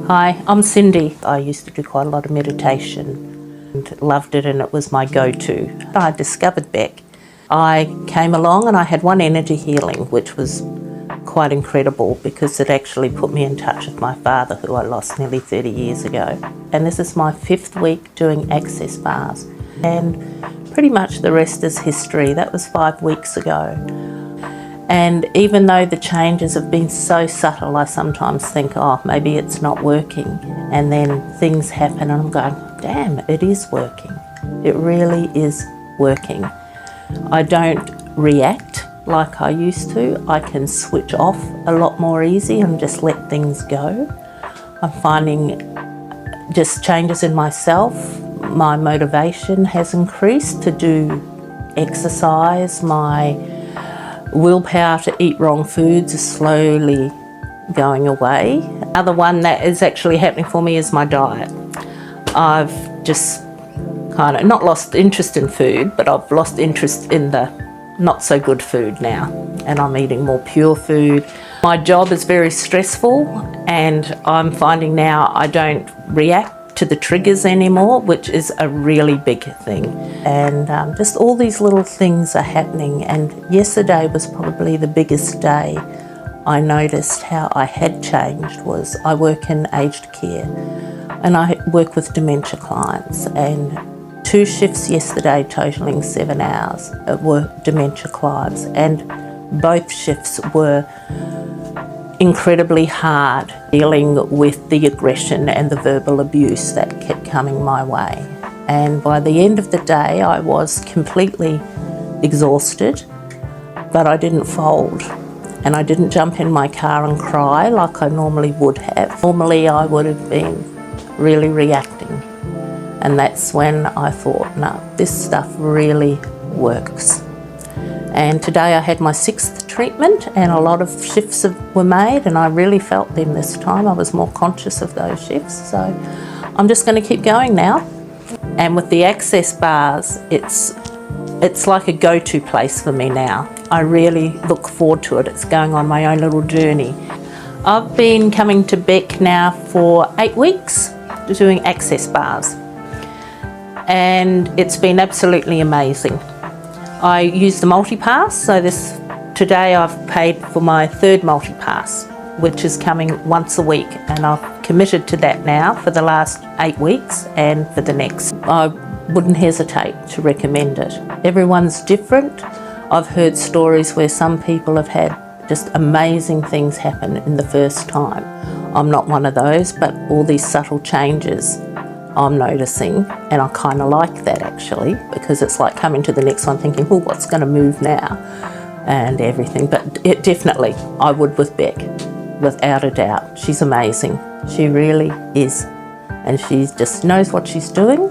Hi, I'm Cindy. I used to do quite a lot of meditation and loved it, and it was my go-to. I discovered Beck. I came along and I had one energy healing, which was quite incredible because it actually put me in touch with my father, who I lost nearly 30 years ago. And this is my 5th week doing access bars. And pretty much the rest is history. That was 5 weeks ago. And even though the changes have been so subtle, I sometimes think, oh, maybe it's not working. And then things happen and I'm going, damn, it is working. It really is working. I don't react like I used to. I can switch off a lot more easy and just let things go. I'm finding just changes in myself. My motivation has increased to do exercise. My willpower to eat wrong foods is slowly going away. Another one that is actually happening for me is my diet. I've just kind of not lost interest in food, but I've lost interest in the not so good food now, and I'm eating more pure food. My job is very stressful, and I'm finding now I don't react to the triggers anymore, which is a really big thing. And just all these little things are happening. And yesterday was probably the biggest day I noticed how I had changed. Was I work in aged care and I work with dementia clients, and 2 shifts yesterday totaling 7 hours were dementia clients, and both shifts were incredibly hard, dealing with the aggression and the verbal abuse that kept coming my way. And by the end of the day, I was completely exhausted, but I didn't fold. And I didn't jump in my car and cry like I normally would have. Normally I would have been really reacting. And that's when I thought, no, this stuff really works. And today I had my 6th treatment, and a lot of shifts were made, and I really felt them this time. I was more conscious of those shifts. So I'm just going to keep going now. And with the access bars, it's like a go-to place for me now. I really look forward to it. It's going on my own little journey. I've been coming to Beck now for 8 weeks doing access bars, and it's been absolutely amazing. I use the multi-pass, so today I've paid for my 3rd multi-pass, which is coming once a week, and I've committed to that now for the last 8 weeks and for the next. I wouldn't hesitate to recommend it. Everyone's different. I've heard stories where some people have had just amazing things happen in the first time. I'm not one of those, but all these subtle changes I'm noticing, and I kind of like that actually, because it's like coming to the next one thinking, oh, what's going to move now and everything. But it definitely, I would with Beck, without a doubt. She's amazing. She really is. And she just knows what she's doing,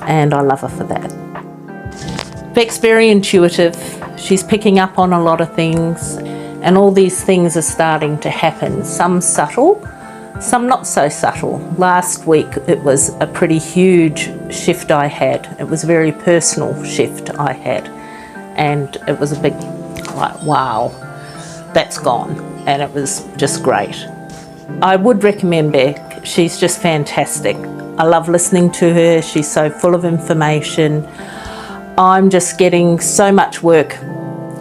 and I love her for that. Beck's very intuitive. She's picking up on a lot of things, and all these things are starting to happen. Some subtle, some not so subtle. Last week it was a pretty huge shift I had. It was a very personal shift I had, and it was a big, like, wow, that's gone, and it was just great. I would recommend Beck. She's just fantastic. I love listening to her. She's so full of information. I'm just getting so much work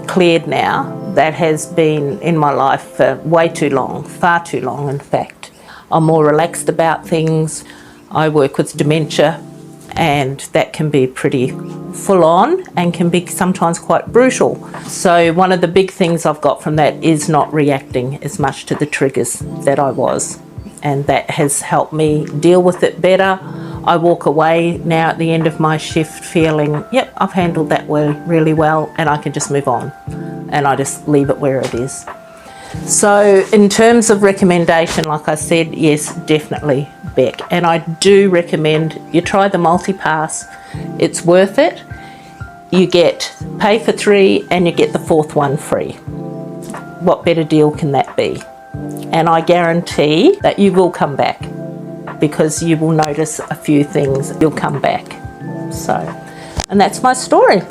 cleared now that has been in my life for way too long, far too long in fact. I'm more relaxed about things. I work with dementia, and that can be pretty full on and can be sometimes quite brutal. So one of the big things I've got from that is not reacting as much to the triggers that I was, and that has helped me deal with it better. I walk away now at the end of my shift feeling, yep, I've handled that really well, and I can just move on, and I just leave it where it is. So in terms of recommendation, like I said, yes, definitely Beck. And I do recommend you try the multi-pass. It's worth it. You pay for 3 and you get the 4th one free. What better deal can that be? And I guarantee that you will come back, because you will notice a few things. You'll come back. So, and that's my story.